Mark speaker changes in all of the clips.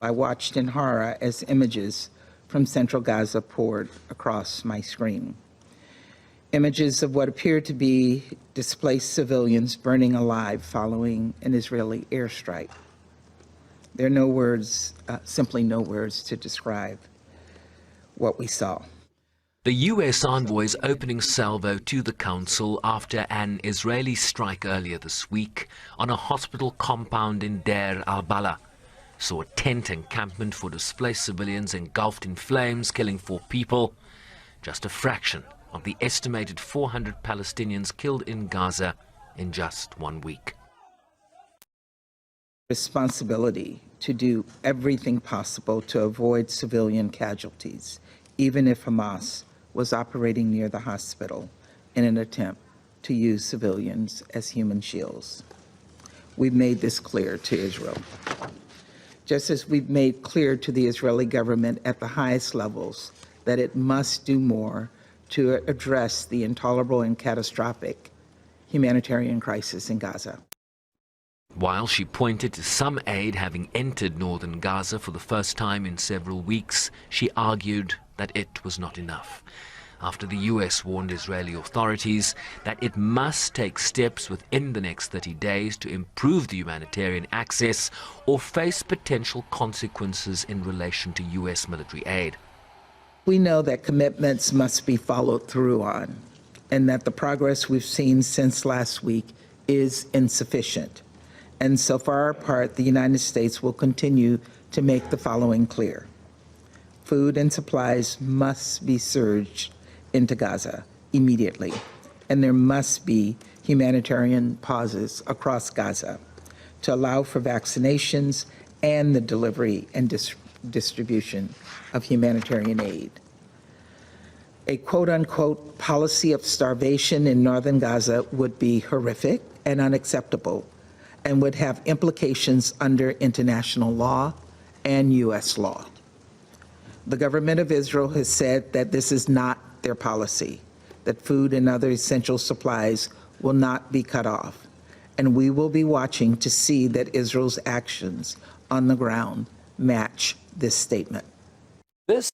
Speaker 1: I watched in horror as images from central Gaza poured across my screen. Images of what appeared to be displaced civilians burning alive following an Israeli airstrike. There are no words, simply no words to describe what we saw.
Speaker 2: The U.S. envoy is opening salvo to the Council after an Israeli strike earlier this week on a hospital compound in Deir al-Balah saw a tent encampment for displaced civilians engulfed in flames, killing 4 people, just a fraction of the estimated 400 Palestinians killed in Gaza in just 1 week.
Speaker 1: Responsibility to do everything possible to avoid civilian casualties, even if Hamas was operating near the hospital in an attempt to use civilians as human shields. We've made this clear to Israel, just as we've made clear to the Israeli government at the highest levels that it must do more to address the intolerable and catastrophic humanitarian crisis in Gaza.
Speaker 2: While she pointed to some aid having entered northern Gaza for the first time in several weeks, she argued that it was not enough, after the U.S. warned Israeli authorities that it must take steps within the next 30 days to improve the humanitarian access or face potential consequences in relation to U.S. military aid.
Speaker 1: We know that commitments must be followed through on, and that the progress we've seen since last week is insufficient. And so far apart, the United States will continue to make the following clear. Food and supplies must be surged into Gaza immediately, and there must be humanitarian pauses across Gaza to allow for vaccinations and the delivery and distribution of humanitarian aid. A quote-unquote policy of starvation in northern Gaza would be horrific and unacceptable and would have implications under international law and U.S. law. The government of Israel has said that this is not their policy, that food and other essential supplies will not be cut off, and we will be watching to see that Israel's actions on the ground match this statement.
Speaker 2: This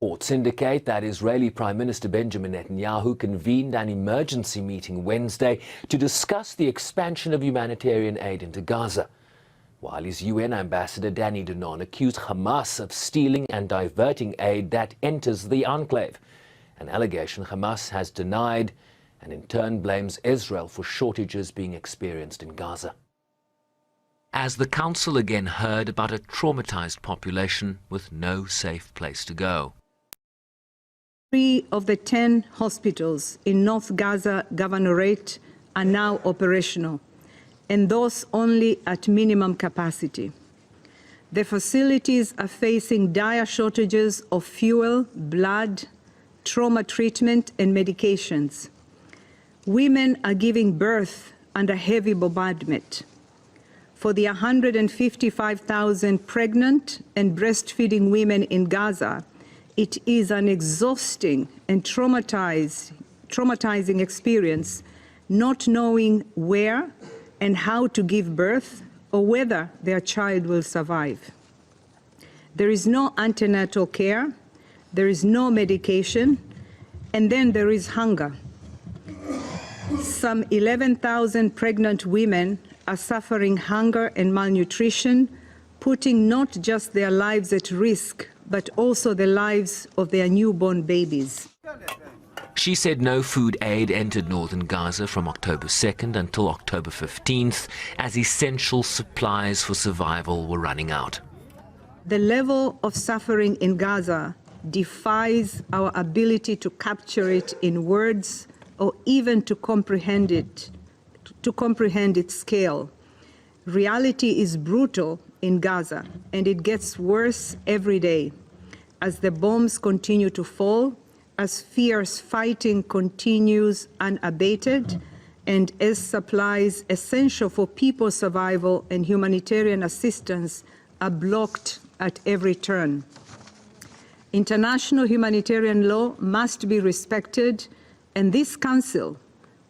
Speaker 2: reports indicate that Israeli Prime Minister Benjamin Netanyahu convened an emergency meeting Wednesday to discuss the expansion of humanitarian aid into Gaza, while his UN ambassador Danny Danon accused Hamas of stealing and diverting aid that enters the enclave, an allegation Hamas has denied and in turn blames Israel for shortages being experienced in Gaza. As the Council again heard about a traumatized population with no safe place to go.
Speaker 3: 3 of the 10 hospitals in North Gaza Governorate are now operational, and those only at minimum capacity. The facilities are facing dire shortages of fuel, blood, trauma treatment, and medications. Women are giving birth under heavy bombardment. For the 155,000 pregnant and breastfeeding women in Gaza, it is an exhausting and traumatizing experience, not knowing where and how to give birth or whether their child will survive. There is no antenatal care, there is no medication, and then there is hunger. Some 11,000 pregnant women are suffering hunger and malnutrition, putting not just their lives at risk, but also the lives of their newborn babies.
Speaker 2: She said no food aid entered northern Gaza from October 2nd until October 15th, as essential supplies for survival were running out.
Speaker 3: The level of suffering in Gaza defies our ability to capture it in words or even to comprehend its scale. Reality is brutal in Gaza, and it gets worse every day as the bombs continue to fall, as fierce fighting continues unabated, and as supplies essential for people's survival and humanitarian assistance are blocked at every turn. International humanitarian law must be respected, and this Council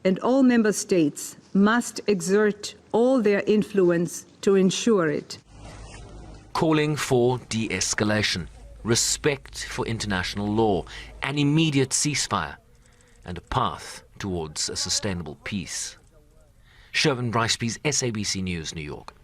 Speaker 3: and all member states must exert all their influence to ensure it.
Speaker 2: calling for de-escalation, respect for international law, an immediate ceasefire, and a path towards a sustainable peace. Shervin Brycebees, SABC News, New York.